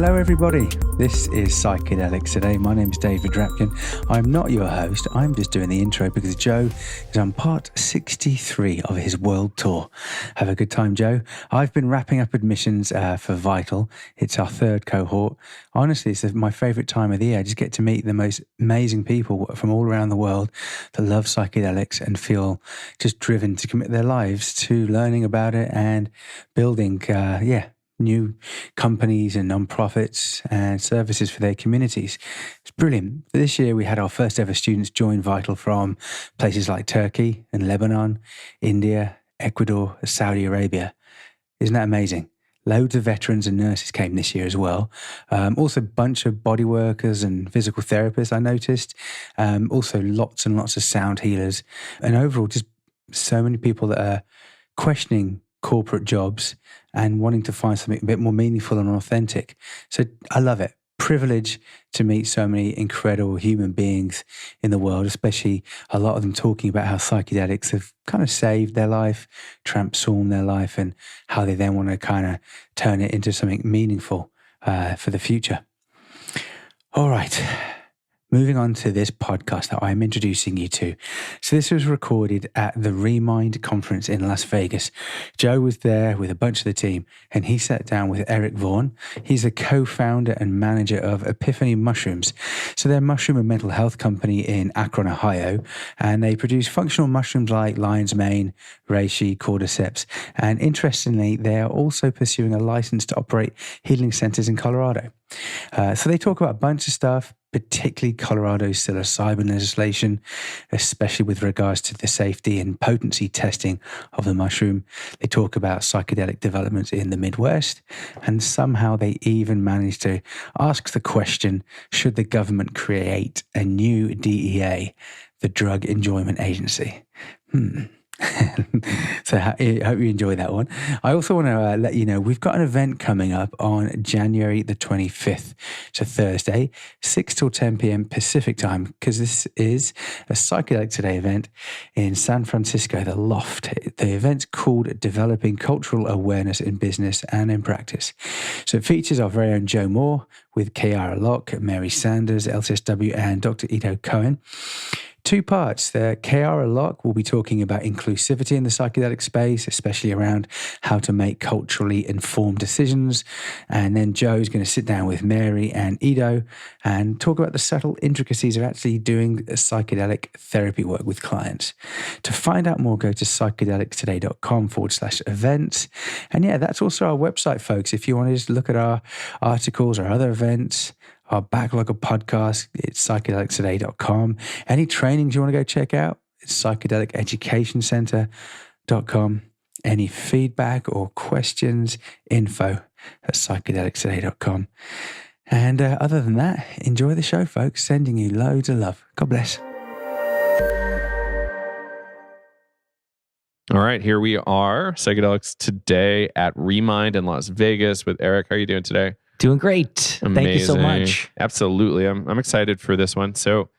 Hello everybody, this is Psychedelics Today. My name is David Rapkin. I'm not your host, I'm just doing the intro because Joe is on part 63 of his world tour. Have a good time, Joe. I've been wrapping up admissions for Vital. It's our third cohort. Honestly, it's my favourite time of the year. I just get to meet the most amazing people from all around the world that love psychedelics and feel just driven to commit their lives to learning about it and building, new companies and non-profits and services for their communities. It's brilliant. This year we had our first ever students join Vital from places like Turkey and Lebanon, India, Ecuador, Saudi Arabia. Isn't that amazing? Loads of veterans and nurses came this year as well. Also a bunch of body workers and physical therapists I noticed. Also lots and lots of sound healers. And overall just so many people that are questioning corporate jobs and wanting to find something a bit more meaningful and authentic. So I love it. Privilege to meet so many incredible human beings in the world, especially a lot of them talking about how psychedelics have kind of saved their life, transformed their life, and how they then want to kind of turn it into something meaningful for the future. All right. Moving on to this podcast that I'm introducing you to. So this was recorded at the Remind conference in Las Vegas. Joe was there with a bunch of the team and he sat down with Erik Vaughan. He's the co-founder and manager of Epiphany Mushrooms. So they're a mushroom and mental health company in Akron, Ohio, and they produce functional mushrooms like lion's mane, reishi, cordyceps. And interestingly, they are also pursuing a license to operate healing centers in Colorado. So they talk about a bunch of stuff, particularly Colorado's psilocybin legislation, especially with regards to the safety and potency testing of the mushroom. They talk about psychedelic developments in the Midwest, and somehow they even managed to ask the question, should the government create a new DEA, the Drug Enjoyment Agency? So I hope you enjoy that one. I also want to let you know we've got an event coming up on January the 25th. It's a Thursday, 6 till 10 p.m. Pacific time, because this is a Psychedelic Today event in San Francisco, the Loft. The event's called Developing Cultural Awareness in Business and in Practice. So it features our very own Joe Moore with Kiara Locke, Mary Sanders, LCSW, and Dr. Ito Cohen. Two parts. Kiara Locke will be talking about inclusivity in the psychedelic space, especially around how to make culturally informed decisions. And then Joe's going to sit down with Mary and Ito and talk about the subtle intricacies of actually doing psychedelic therapy work with clients. To find out more, go to psychedelictoday.com/events. And yeah, that's also our website, folks. If you want to just look at our articles or other events, our backlog of podcasts, it's psychedelictoday.com. Any trainings you want to go check out, it's psychedeliceducationcenter.com. Any feedback or questions, info@psychedelictoday.com. And other than that, enjoy the show, folks. Sending you loads of love. God bless. All right, here we are, Psychedelics Today at Remind in Las Vegas with Erik. How are you doing today? Doing great. Amazing. Thank you so much. Absolutely. I'm excited for this one. So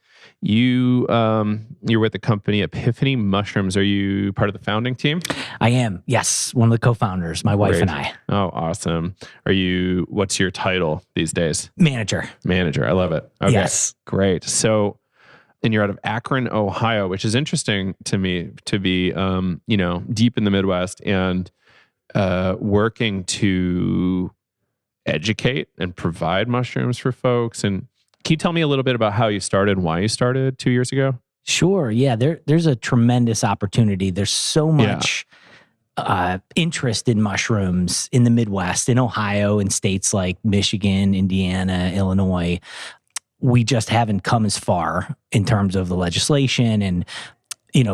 you're with the company Epiphany Mushrooms. Are you part of the founding team? I am. Yes. One of the co-founders, my wife and I. Oh, awesome. What's your title these days? Manager. I love it. Okay. Yes. Great. So, and you're out of Akron, Ohio, which is interesting to me to be, deep in the Midwest and working to educate and provide mushrooms for folks. And can you tell me a little bit about how you started and why you started 2 years ago? Sure. Yeah. There's a tremendous opportunity. There's so much interest in mushrooms in the Midwest, in Ohio, in states like Michigan, Indiana, Illinois. We just haven't come as far in terms of the legislation and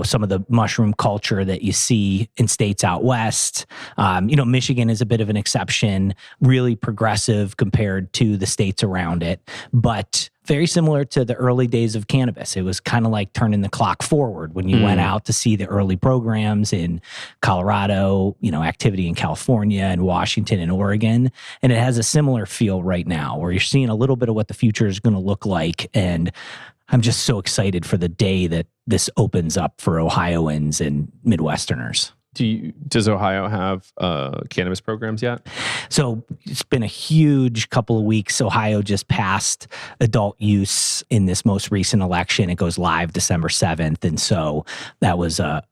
some of the mushroom culture that you see in states out west. Michigan is a bit of an exception, really progressive compared to the states around it, but very similar to the early days of cannabis. It was kind of like turning the clock forward when you went out to see the early programs in Colorado, activity in California and Washington and Oregon. And it has a similar feel right now where you're seeing a little bit of what the future is going to look like. And I'm just so excited for the day that this opens up for Ohioans and Midwesterners. Does Ohio have cannabis programs yet? So it's been a huge couple of weeks. Ohio just passed adult use in this most recent election. It goes live December 7th. And so that was a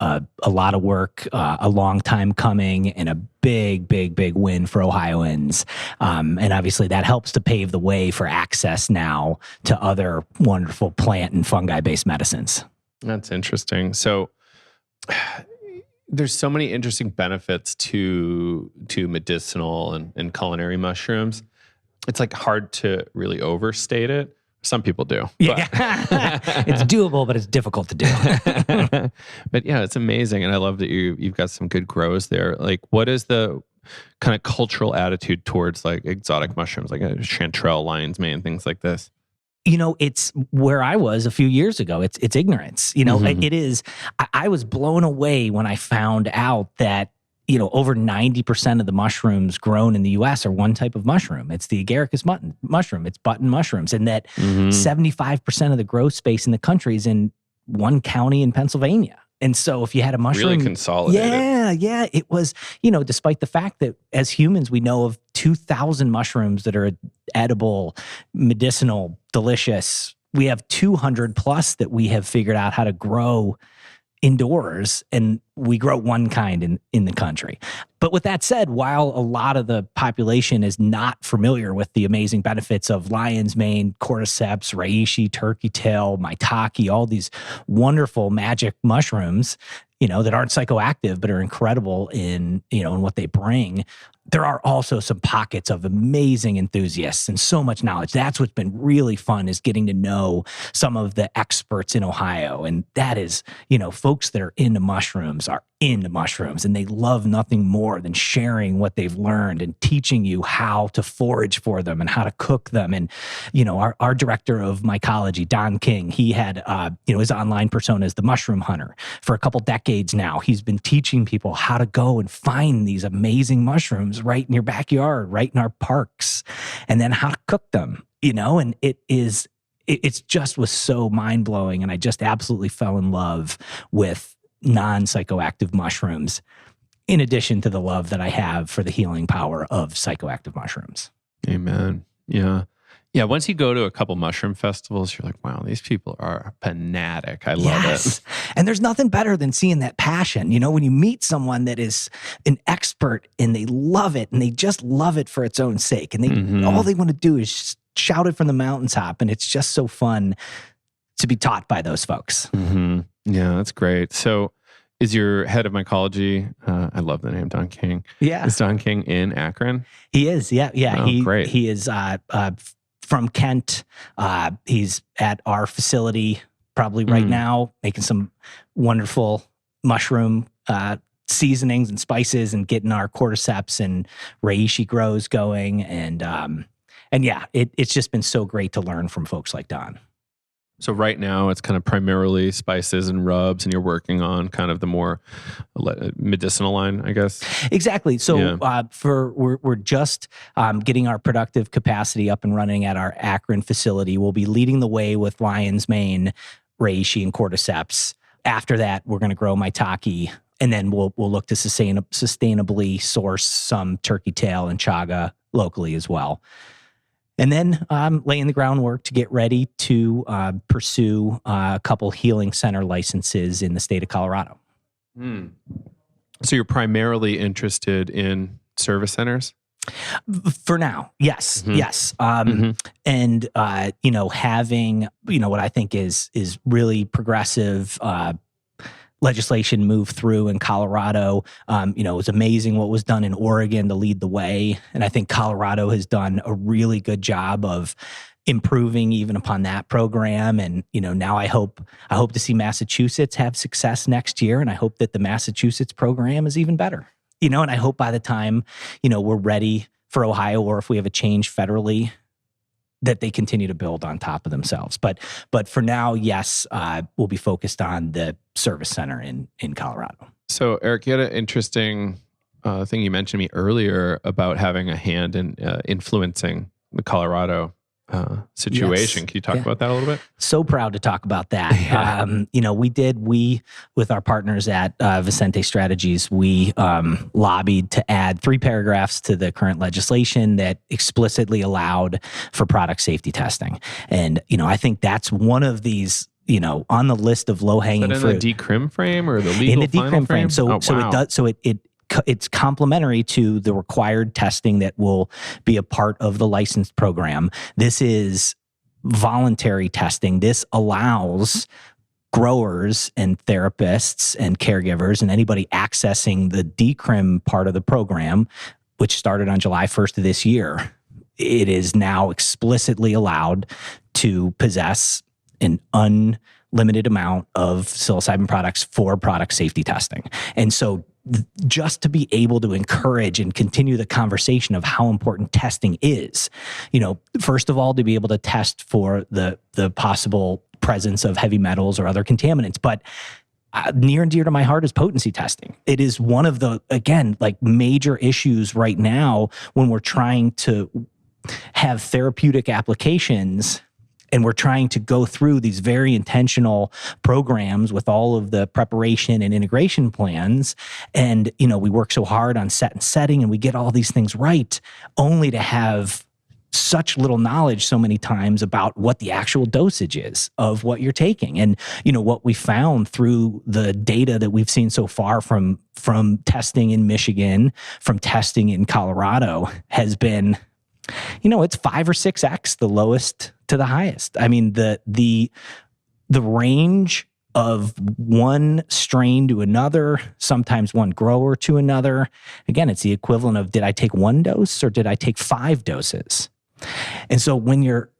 lot of work, a long time coming, and a big win for Ohioans. And obviously that helps to pave the way for access now to other wonderful plant and fungi-based medicines. That's interesting. So there's so many interesting benefits to medicinal and culinary mushrooms. It's like hard to really overstate it. Some people do. Yeah. It's doable, but it's difficult to do. But yeah, it's amazing. And I love that you've got some good grows there. Like, what is the kind of cultural attitude towards like exotic mushrooms, like a chanterelle, lion's mane, things like this? It's where I was a few years ago. It's ignorance. It is. I was blown away when I found out that, over 90% of the mushrooms grown in the U.S. are one type of mushroom. It's the agaricus mushroom. It's button mushrooms. And that 75% of the growth space in the country is in one county in Pennsylvania. And so if you had a mushroom... Really consolidated. Yeah. It was, despite the fact that as humans, we know of 2,000 mushrooms that are edible, medicinal, delicious. We have 200 plus that we have figured out how to grow indoors, and we grow one kind in the country. But with that said, while a lot of the population is not familiar with the amazing benefits of lion's mane, cordyceps, reishi, turkey tail, maitake, all these wonderful magic mushrooms, that aren't psychoactive but are incredible in what they bring, there are also some pockets of amazing enthusiasts and so much knowledge. That's what's been really fun, is getting to know some of the experts in Ohio. And that is, folks that are into mushrooms are into mushrooms, and they love nothing more than sharing what they've learned and teaching you how to forage for them and how to cook them. And, our director of mycology, Don King, he had, his online persona is the mushroom hunter. For a couple decades now, he's been teaching people how to go and find these amazing mushrooms right in your backyard, right in our parks, and then how to cook them, and it's just was so mind-blowing. And I just absolutely fell in love with non-psychoactive mushrooms, in addition to the love that I have for the healing power of psychoactive mushrooms. Amen. Yeah. Yeah. Once you go to a couple mushroom festivals, you're like, wow, these people are fanatic. I love it. And there's nothing better than seeing that passion. When you meet someone that is an expert and they love it, and they just love it for its own sake, and they all they want to do is just shout it from the mountaintop. And it's just so fun to be taught by those folks. Mm-hmm. Yeah, that's great. So is your head of mycology, I love the name, Don King. Yeah. Is Don King in Akron? He is. Yeah. Oh, great. He is from Kent. He's at our facility probably right now, making some wonderful mushroom seasonings and spices, and getting our cordyceps and reishi grows going. And yeah, it's just been so great to learn from folks like Don. So right now it's kind of primarily spices and rubs, and you're working on kind of the more medicinal line, I guess. Exactly. So we're just getting our productive capacity up and running at our Akron facility. We'll be leading the way with lion's mane, reishi, and cordyceps. After that, we're going to grow maitake, and then we'll look to sustainably source some turkey tail and chaga locally as well. And then laying the groundwork to get ready to pursue a couple healing center licenses in the state of Colorado. So you're primarily interested in service centers? For now, yes, yes. And, having, what I think is really progressive legislation move through in Colorado. It was amazing what was done in Oregon to lead the way. And I think Colorado has done a really good job of improving even upon that program. And, now I hope to see Massachusetts have success next year. And I hope that the Massachusetts program is even better, and I hope by the time, we're ready for Ohio, or if we have a change federally, that they continue to build on top of themselves. But for now, yes, we'll be focused on the service center in Colorado. So Erik, you had an interesting thing you mentioned to me earlier about having a hand in influencing the Colorado situation. Yes. Can you talk about that a little bit? So proud to talk about that. Yeah. We with our partners at Vicente Strategies, we lobbied to add 3 paragraphs to the current legislation that explicitly allowed for product safety testing. And, I think that's one of these, on the list of low-hanging fruit. In the decrim frame or the legal in the final decrim frame. So wow. it does. So it's complementary to the required testing that will be a part of the licensed program. This is voluntary testing. This allows growers and therapists and caregivers and anybody accessing the decrim part of the program, which started on July 1st of this year. It is now explicitly allowed to possess an unlimited amount of psilocybin products for product safety testing. And so just to be able to encourage and continue the conversation of how important testing is, first of all, to be able to test for the possible presence of heavy metals or other contaminants. But near and dear to my heart is potency testing. It is one of the, again, like major issues right now when we're trying to have therapeutic applications. And we're trying to go through these very intentional programs with all of the preparation and integration plans. And, we work so hard on set and setting and we get all these things right, only to have such little knowledge so many times about what the actual dosage is of what you're taking. And, what we found through the data that we've seen so far from testing in Michigan, from testing in Colorado has been, it's 5 or 6x the lowest to the highest. I mean, the range of one strain to another, sometimes one grower to another. Again, it's the equivalent of, did I take 1 dose or did I take 5 doses? And so when you're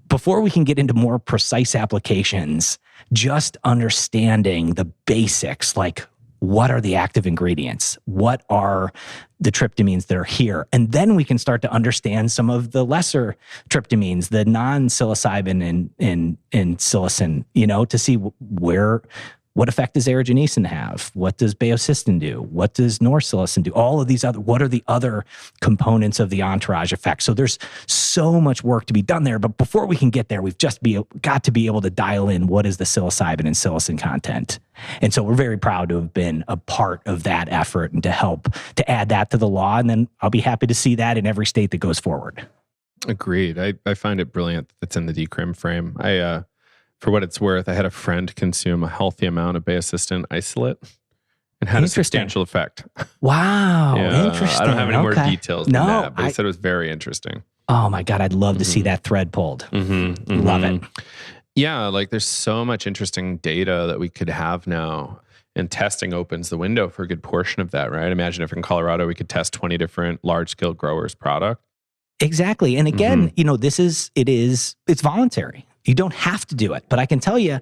before we can get into more precise applications, just understanding the basics, like what are the active ingredients? What are the tryptamines that are here? And then we can start to understand some of the lesser tryptamines, the non-psilocybin and psilocin, to see what effect does aerogenesin have? What does baeocystin do? What does norpsilocin do? All of these what are the other components of the entourage effect? So there's so much work to be done there. But before we can get there, we've just got to be able to dial in what is the psilocybin and psilocin content. And so we're very proud to have been a part of that effort and to help to add that to the law. And then I'll be happy to see that in every state that goes forward. Agreed. I find it brilliant that it's in the decrim frame. For what it's worth, I had a friend consume a healthy amount of baeocystin isolate and had a substantial effect. Wow. Yeah, interesting. I don't have any more details than that, but he said it was very interesting. Oh my God, I'd love to see that thread pulled. Love it. Yeah, like there's so much interesting data that we could have now, and testing opens the window for a good portion of that, right? Imagine if in Colorado we could test 20 different large-scale growers' product. Exactly. And again, it's voluntary. You don't have to do it, but I can tell you,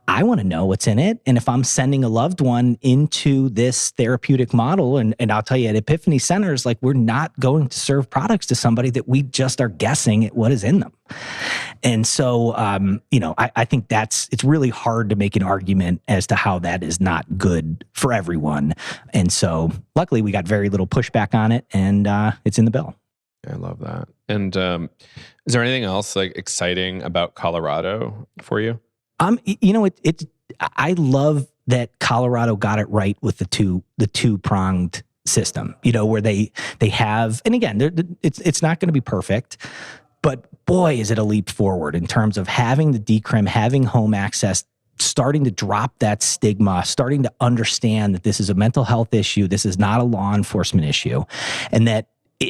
I want to know what's in it. And if I'm sending a loved one into this therapeutic model, and I'll tell you at Epiphany Centers, like we're not going to serve products to somebody that we just are guessing at what is in them. And so, I think it's really hard to make an argument as to how that is not good for everyone. And so luckily we got very little pushback on it, and it's in the bill. I love that. And is there anything else like exciting about Colorado for you? I love that Colorado got it right with the two-pronged system, where they have, and again, it's not going to be perfect, but boy, is it a leap forward in terms of having the decrim, having home access, starting to drop that stigma, starting to understand that this is a mental health issue, this is not a law enforcement issue, and that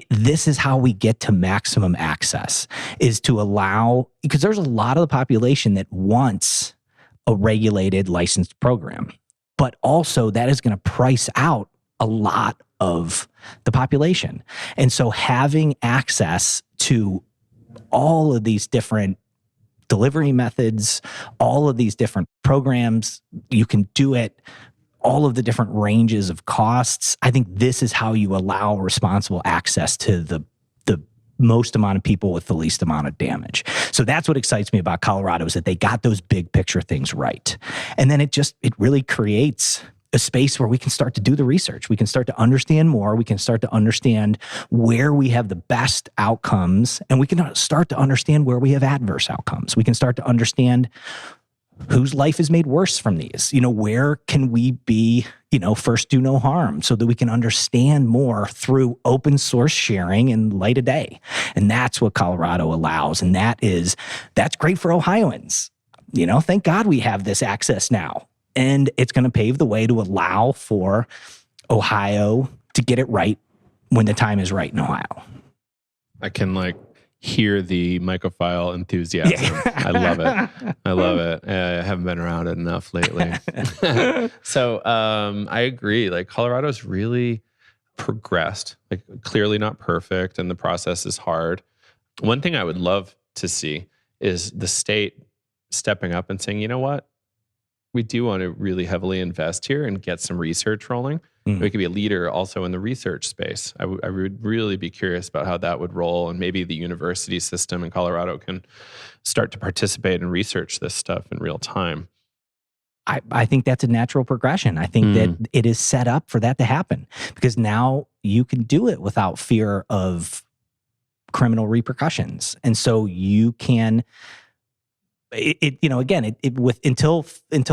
this is how we get to maximum access, is to allow, because there's a lot of the population that wants a regulated licensed program, but also that is going to price out a lot of the population. And so having access to all of these different delivery methods, all of these different programs, you can do it, all of the different ranges of costs. I think this is how you allow responsible access to the most amount of people with the least amount of damage. So that's what excites me about Colorado, is that they got those big picture things right. And then it really creates a space where we can start to do the research. We can start to understand more. We can start to understand where we have the best outcomes, and we can start to understand where we have adverse outcomes. We can start to understand whose life is made worse from these. Where can we be, first do no harm, so that we can understand more through open source sharing and light of day. And that's what Colorado allows. And that's great for Ohioans. Thank God we have this access now. And it's going to pave the way to allow for Ohio to get it right when the time is right in Ohio. I can hear the mycophile enthusiasm. Yeah. I love it. I haven't been around it enough lately. So I agree. Colorado's really progressed, clearly not perfect, and the process is hard. One thing I would love to see is the state stepping up and saying, you know what? We do want to really heavily invest here and get some research rolling. We could be a leader also in the research space. I would really be curious about how that would roll, and maybe the university system in Colorado can start to participate and research this stuff in real time. I think that's a natural progression. I think that it is set up for that to happen, because now you can do it without fear of criminal repercussions. And so you can... until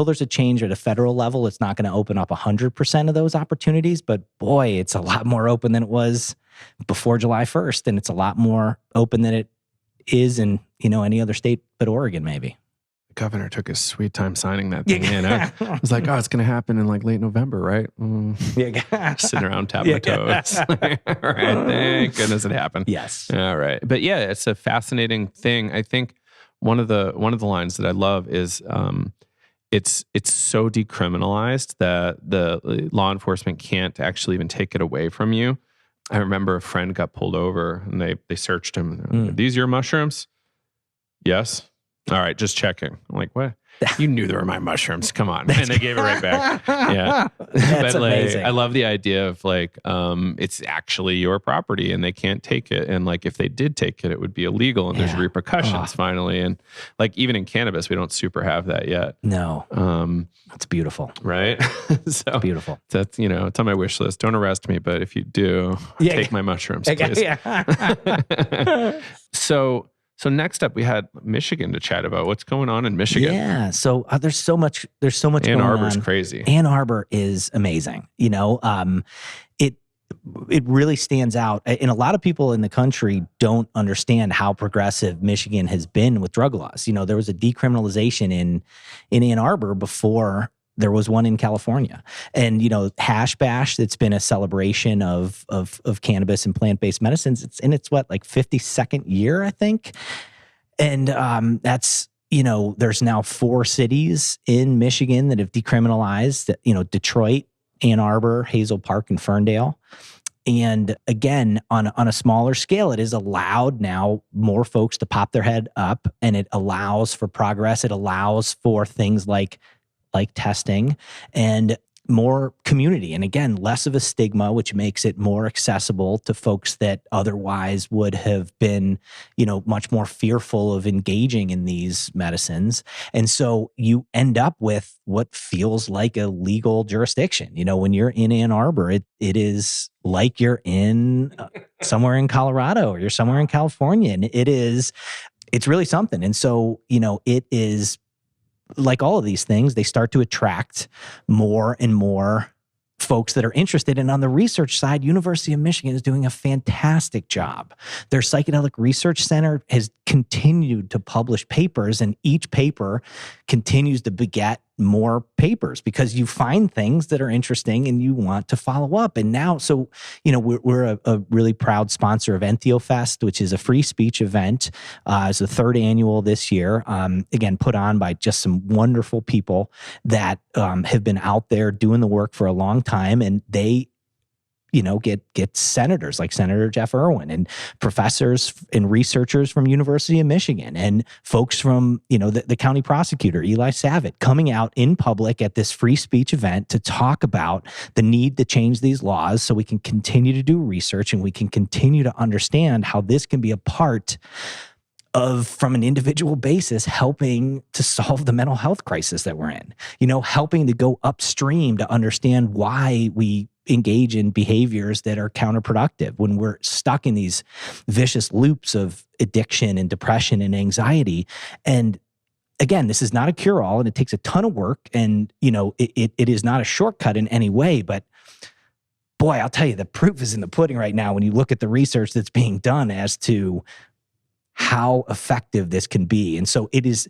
there's a change at a federal level, it's not going to open up 100% of those opportunities. But boy, it's a lot more open than it was before July 1st. And it's a lot more open than it is in, any other state but Oregon, maybe. The governor took his sweet time signing that thing in. I was like, oh, it's going to happen in late November, right? Yeah. Sitting around tapping my toes. All right, thank goodness it happened. Yes. All right. But yeah, it's a fascinating thing. I think one of the lines that I love is it's so decriminalized that the law enforcement can't actually even take it away from you. I remember a friend got pulled over and they searched him. Are these your mushrooms? Yes. All right, just checking. I'm like, what? You knew they were my mushrooms. Come on. And they gave it right back. Yeah. That's amazing. I love the idea of it's actually your property and they can't take it. And if they did take it, it would be illegal and there's repercussions finally. And even in cannabis, we don't super have that yet. No. That's beautiful. Right? So beautiful. That's, it's on my wish list. Don't arrest me, but if you do, take my mushrooms, please. Yeah. So next up, we had Michigan to chat about. What's going on in Michigan? Yeah, so there's so much going on. Ann Arbor's crazy. Ann Arbor is amazing. It really stands out. And a lot of people in the country don't understand how progressive Michigan has been with drug laws. There was a decriminalization in Ann Arbor before there was one in California. And, Hash Bash, that's been a celebration of cannabis and plant-based medicines. It's in its 52nd year, I think. And that's, there's now 4 cities in Michigan that have decriminalized, Detroit, Ann Arbor, Hazel Park, and Ferndale. And again, on a smaller scale, it is allowed now more folks to pop their head up, and it allows for progress. It allows for things like testing and more community. And again, less of a stigma, which makes it more accessible to folks that otherwise would have been, much more fearful of engaging in these medicines. And so you end up with what feels like a legal jurisdiction. When you're in Ann Arbor, it is like you're in somewhere in Colorado or you're somewhere in California. And it's really something. And so, it is, like all of these things, they start to attract more and more folks that are interested. And on the research side, University of Michigan is doing a fantastic job. Their Psychedelic Research Center has continued to publish papers, and each paper continues to beget more papers because you find things that are interesting and you want to follow up. And now, so, we're a really proud sponsor of EntheoFest, which is a free speech event. It's the 3rd annual this year. Again, put on by just some wonderful people that have been out there doing the work for a long time. And they get senators like Senator Jeff Irwin and professors and researchers from University of Michigan and folks from, the county prosecutor, Eli Savitt, coming out in public at this free speech event to talk about the need to change these laws so we can continue to do research and we can continue to understand how this can be a part from an individual basis, helping to solve the mental health crisis that we're in, helping to go upstream to understand why we engage in behaviors that are counterproductive when we're stuck in these vicious loops of addiction and depression and anxiety. And again, this is not a cure-all, and it takes a ton of work, and it is not a shortcut in any way, but boy, I'll tell you, the proof is in the pudding right now when you look at the research that's being done as to how effective this can be. And so it's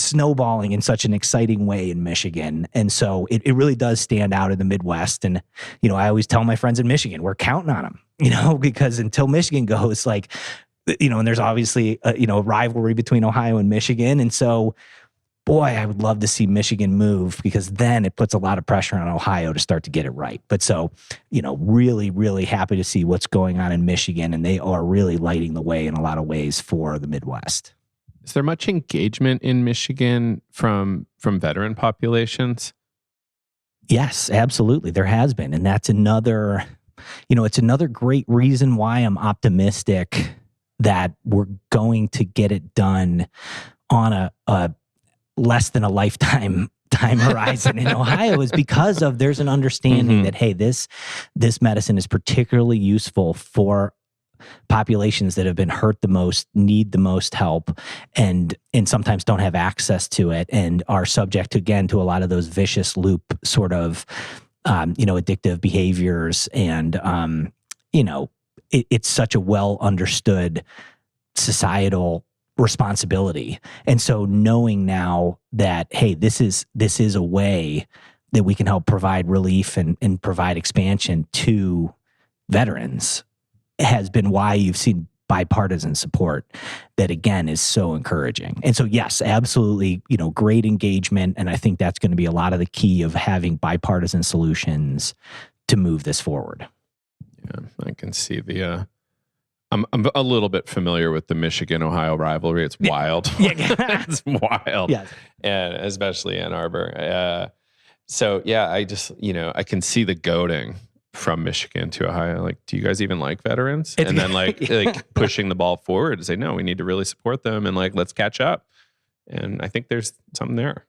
snowballing in such an exciting way in Michigan. And so it really does stand out in the Midwest. And, I always tell my friends in Michigan, we're counting on them, because until Michigan goes, like, and there's obviously a rivalry between Ohio and Michigan. And so, boy, I would love to see Michigan move, because then it puts a lot of pressure on Ohio to start to get it right. But so, really, really happy to see what's going on in Michigan, and they are really lighting the way in a lot of ways for the Midwest. Is there much engagement in Michigan from veteran populations? Yes, absolutely. There has been. And that's another, it's another great reason why I'm optimistic that we're going to get it done on a less than a lifetime time horizon in Ohio, is because of there's an understanding that, hey, this medicine is particularly useful for populations that have been hurt the most, need the most help, and sometimes don't have access to it, and are subject to a lot of those vicious loop sort of addictive behaviors. And it's such a well understood societal responsibility. And so knowing now that, hey, this is a way that we can help provide relief and provide expansion to veterans has been why you've seen bipartisan support that, again, is so encouraging. And so, yes, absolutely, great engagement. And I think that's going to be a lot of the key of having bipartisan solutions to move this forward. Yeah, I can see the... I'm a little bit familiar with the Michigan-Ohio rivalry. It's wild. Yeah. It's wild. Yes. And especially Ann Arbor. So yeah, I just, I can see the goading from Michigan to Ohio. Like, do you guys even like veterans? And then like pushing the ball forward to say, no, we need to really support them, and like, let's catch up. And I think there's something there.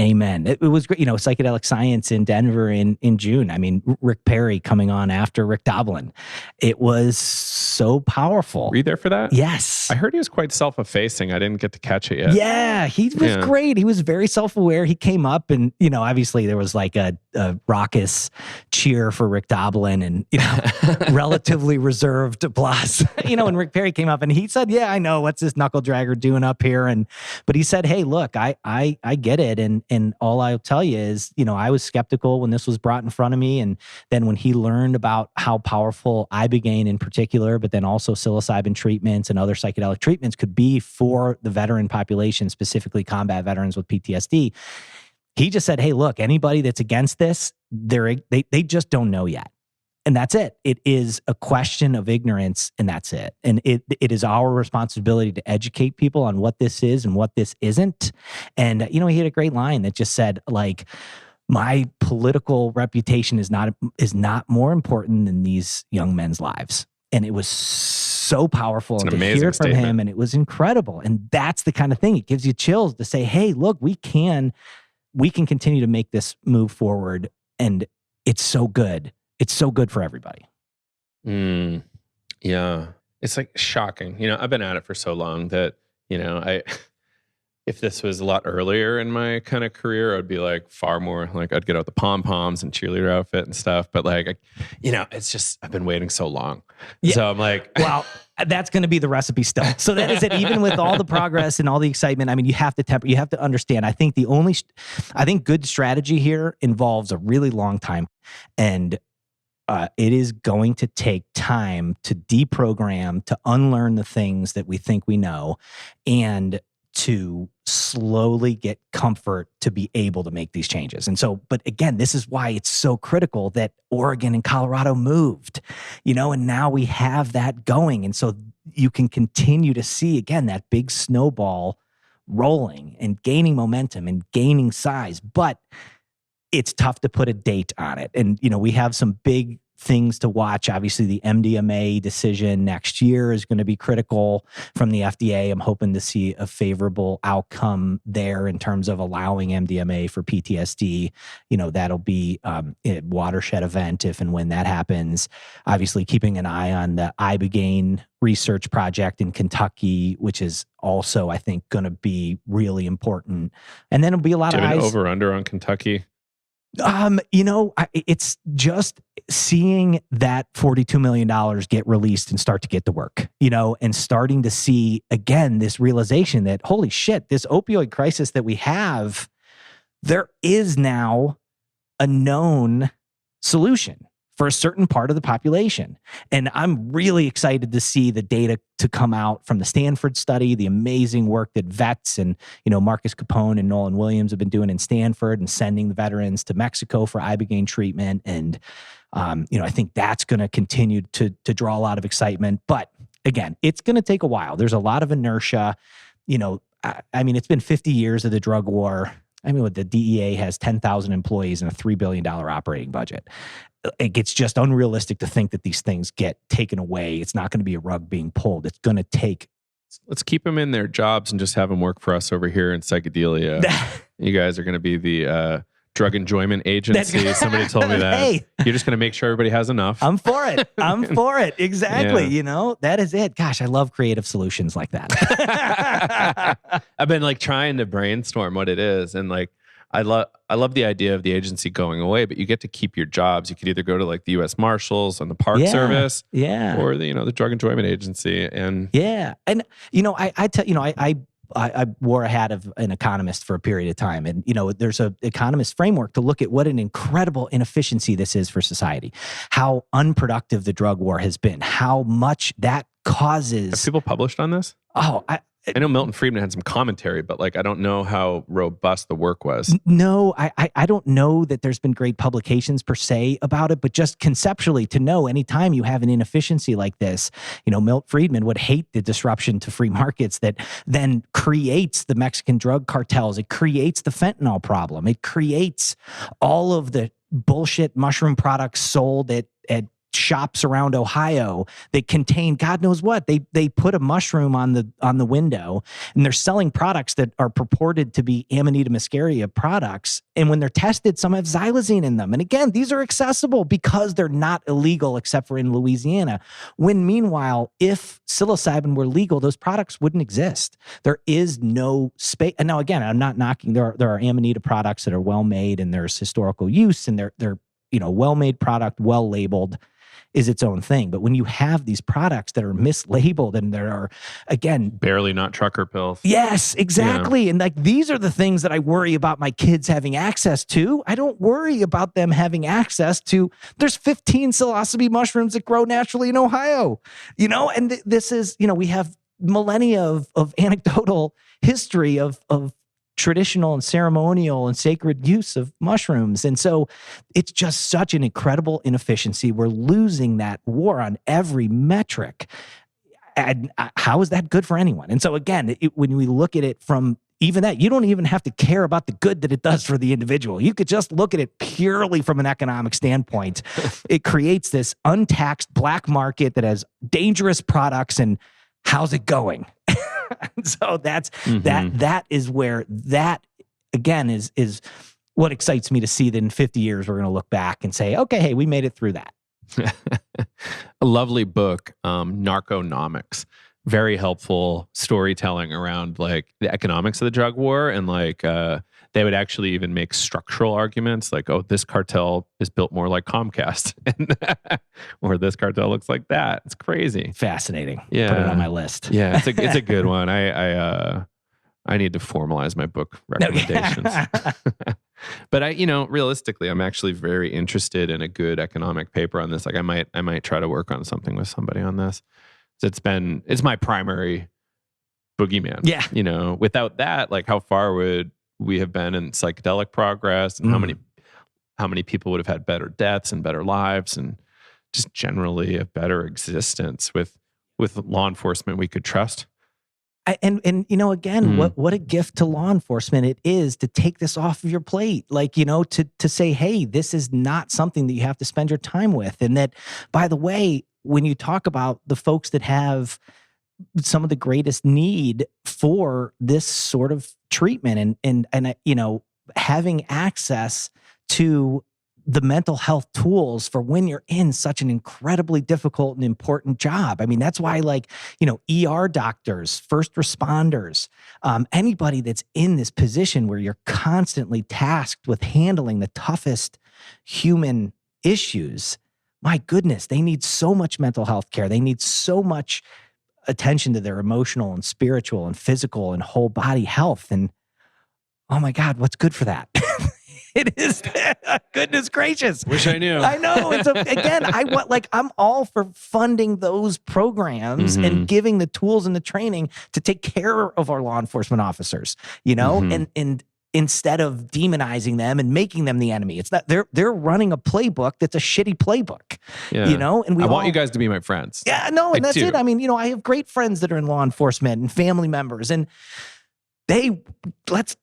Amen. It was great. Psychedelic Science in Denver in June. I mean, Rick Perry coming on after Rick Doblin. It was so powerful. Were you there for that? Yes. I heard he was quite self-effacing. I didn't get to catch it yet. Yeah, he was great. He was very self-aware. He came up and, obviously there was like a raucous cheer for Rick Doblin and, relatively reserved applause, when Rick Perry came up and he said, yeah, I know, what's this knuckle dragger doing up here? But he said, hey, look, I get it. And all I'll tell you is, I was skeptical when this was brought in front of me. And then when he learned about how powerful ibogaine in particular, but then also psilocybin treatments and other psychedelic treatments could be for the veteran population, specifically combat veterans with PTSD, he just said, hey, look, anybody that's against this, they just don't know yet. And that's it. It is a question of ignorance, and that's it. And it is our responsibility to educate people on what this is and what this isn't. And, he had a great line that just said, like, my political reputation is not more important than these young men's lives. And it was so powerful and to hear it from him, and it was incredible. And that's the kind of thing, it gives you chills to say, hey, look, we can continue to make this move forward. And it's so good. It's so good for everybody. Yeah. It's like shocking. I've been at it for so long that, if this was a lot earlier in my kind of career, I'd be like far more like, I'd get out the pom-poms and cheerleader outfit and stuff. But like, it's just, I've been waiting so long. Yeah. So I'm like, well, that's going to be the recipe still. So that is it. Even with all the progress and all the excitement, I mean, you have to understand. I think good strategy here involves a really long time, and it is going to take time to deprogram, to unlearn the things that we think we know, and to slowly get comfort to be able to make these changes. And so, but again, this is why it's so critical that Oregon and Colorado moved, and now we have that going. And so you can continue to see, again, that big snowball rolling and gaining momentum and gaining size, but it's tough to put a date on it. And, we have some big things to watch. Obviously, the MDMA decision next year is going to be critical from the FDA. I'm hoping to see a favorable outcome there in terms of allowing MDMA for PTSD. That'll be a watershed event if and when that happens. Obviously, keeping an eye on the Ibogaine research project in Kentucky, which is also, I think, going to be really important. And then it'll be a lot of eyes. Over under on Kentucky. It's just seeing that $42 million get released and start to get to work, and starting to see again this realization that, holy shit, this opioid crisis that we have, there is now a known solution for a certain part of the population. And I'm really excited to see the data to come out from the Stanford study, the amazing work that vets and, Marcus Capone and Nolan Williams have been doing in Stanford and sending the veterans to Mexico for Ibogaine treatment. And, I think that's going to continue to draw a lot of excitement. But again, it's going to take a while. There's a lot of inertia. It's been 50 years of the drug war. The DEA has 10,000 employees and a $3 billion operating budget. It's just unrealistic to think that these things get taken away. It's not going to be a rug being pulled. It's going to take. Let's keep them in their jobs and just have them work for us over here in psychedelia. You guys are going to be the drug enjoyment agency. Somebody told me that. Hey, you're just going to make sure everybody has enough. I'm for it. Exactly. Yeah. That is it. Gosh, I love creative solutions like that. I've been trying to brainstorm what it is. And I love the idea of the agency going away, but you get to keep your jobs. You could either go to the U.S. Marshals and the Park Service, or the Drug Enjoyment Agency. And and I wore a hat of an economist for a period of time, and there's an economist framework to look at what an incredible inefficiency this is for society, how unproductive the drug war has been, how much that causes. Have people published on this? Oh, I know Milton Friedman had some commentary, but I don't know how robust the work was. No, I don't know that there's been great publications per se about it, but just conceptually to know anytime you have an inefficiency like this, Milton Friedman would hate the disruption to free markets that then creates the Mexican drug cartels. It creates the fentanyl problem. It creates all of the bullshit mushroom products sold at shops around Ohio that contain God knows what. They put a mushroom on the window, and they're selling products that are purported to be Amanita muscaria products. And when they're tested, some have xylazine in them. And again, these are accessible because they're not illegal except for in Louisiana. When meanwhile, if psilocybin were legal, those products wouldn't exist. There is no space. And now again, I'm not knocking. There are Amanita products that are well made and there's historical use, and they're well made product, well labeled, is its own thing. But when you have these products that are mislabeled and there are, again, barely not trucker pills. Yes, exactly. Yeah. And these are the things that I worry about my kids having access to. I don't worry about them having access to, there's 15 psilocybe mushrooms that grow naturally in Ohio, and this is, we have millennia of anecdotal history of traditional and ceremonial and sacred use of mushrooms. And so it's just such an incredible inefficiency. We're losing that war on every metric. And how is that good for anyone? And so again, when we look at it from even that, you don't even have to care about the good that it does for the individual. You could just look at it purely from an economic standpoint. It creates this untaxed black market that has dangerous products, and how's it going? So that's that is where that again is what excites me to see that in 50 years we're going to look back and say, okay, hey, we made it through that. A lovely book, Narconomics. Very helpful storytelling around the economics of the drug war, and they would actually even make structural arguments oh, this cartel is built more like Comcast, or this cartel looks like that. It's crazy. Fascinating. Yeah. Put it on my list. Yeah, it's a good one. I need to formalize my book recommendations. But realistically, I'm actually very interested in a good economic paper on this. I might try to work on something with somebody on this. It's my primary boogeyman. Yeah. Without that, how far would we have been in psychedelic progress, and how many people would have had better deaths and better lives, and just generally a better existence with law enforcement we could trust? And again, what a gift to law enforcement it is to take this off of your plate. Like, to say, hey, this is not something that you have to spend your time with. And that, by the way, when you talk about the folks that have some of the greatest need for this sort of treatment and having access to the mental health tools for when you're in such an incredibly difficult and important job. I mean, that's why ER doctors, first responders, anybody that's in this position where you're constantly tasked with handling the toughest human issues, my goodness, they need so much mental health care. They need so much attention to their emotional and spiritual and physical and whole body health. And oh my God, what's good for that? It is. Goodness gracious. Wish I knew. I know. Again, I'm all for funding those programs and giving the tools and the training to take care of our law enforcement officers, and instead of demonizing them and making them the enemy. It's not, they're running a playbook that's a shitty playbook, and I want you guys to be my friends. Yeah, no, and that's it. I mean, I have great friends that are in law enforcement and family members, and let's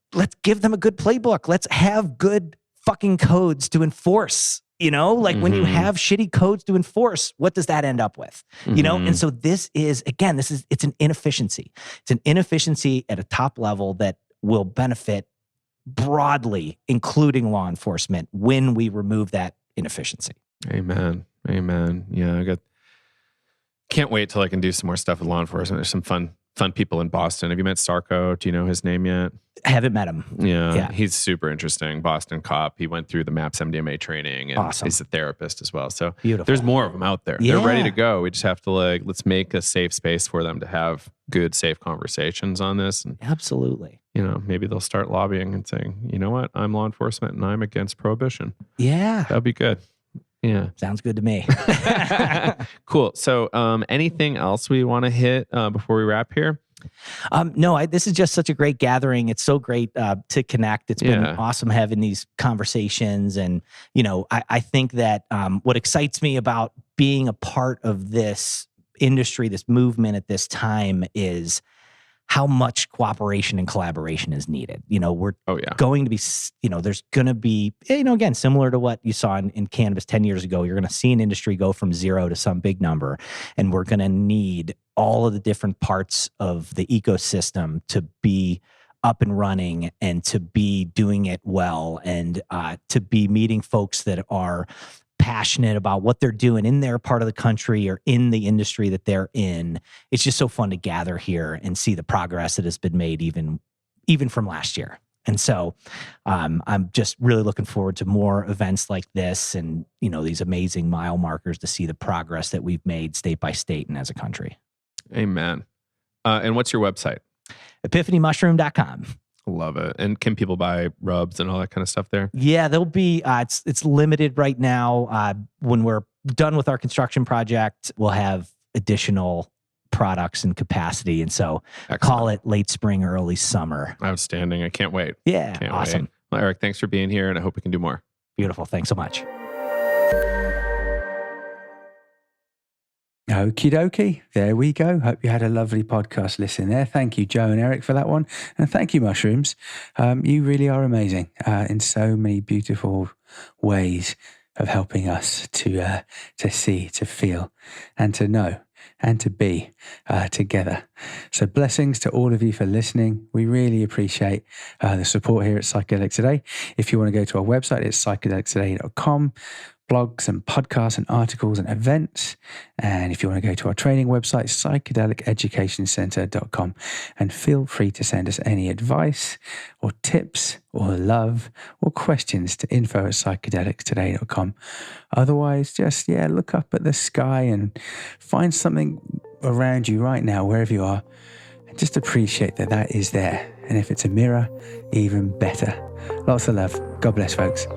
give them a good playbook. Let's have good fucking codes to enforce, when you have shitty codes to enforce, what does that end up with? And so it's an inefficiency. It's an inefficiency at a top level that will benefit broadly, including law enforcement, when we remove that inefficiency. Amen. Yeah. Can't wait till I can do some more stuff with law enforcement. There's some fun people in Boston. Have you met Sarko? Do you know his name yet? I haven't met him. Yeah. He's super interesting. Boston cop. He went through the MAPS MDMA training, and awesome. He's a therapist as well. So beautiful. There's more of them out there. They're ready to go. We just have to let's make a safe space for them to have good, safe conversations on this. And, absolutely. Maybe they'll start lobbying and saying, you know what? I'm law enforcement and I'm against prohibition. Yeah. That'd be good. Yeah. Sounds good to me. Cool. So anything else we want to hit before we wrap here? No, this is just such a great gathering. It's so great to connect. It's been awesome having these conversations. And, I think that what excites me about being a part of this industry, this movement at this time, is how much cooperation and collaboration is needed. We're going to be, there's going to be, again, similar to what you saw in cannabis 10 years ago, you're going to see an industry go from zero to some big number. And we're going to need all of the different parts of the ecosystem to be up and running and to be doing it well, and to be meeting folks that are passionate about what they're doing in their part of the country or in the industry that they're in. It's just so fun to gather here and see the progress that has been made even from last year. And so I'm just really looking forward to more events like this and, these amazing mile markers to see the progress that we've made state by state and as a country. Amen. And what's your website? epiphanymushroom.com. Love it. And can people buy rubs and all that kind of stuff there? Yeah, there'll be, it's limited right now. When we're done with our construction project, we'll have additional products and capacity. And so call it late spring, early summer. Outstanding. I can't wait. Yeah, can't awesome. Wait. Well, Erik, thanks for being here, and I hope we can do more. Beautiful. Thanks so much. Okie dokie. There we go. Hope you had a lovely podcast listen there. Thank you, Joe and Erik, for that one. And thank you, Mushrooms. You really are amazing in so many beautiful ways of helping us to see, to feel, and to know, and to be together. So blessings to all of you for listening. We really appreciate the support here at Psychedelic Today. If you want to go to our website, it's psychedelictoday.com. blogs and podcasts and articles and events. And if you want to go to our training website, psychedeliceducationcenter.com, and feel free to send us any advice or tips or love or questions to info@psychedelictoday.com. Otherwise, just, look up at the sky and find something around you right now, wherever you are, and just appreciate that is there. And if it's a mirror, even better. Lots of love. God bless, folks.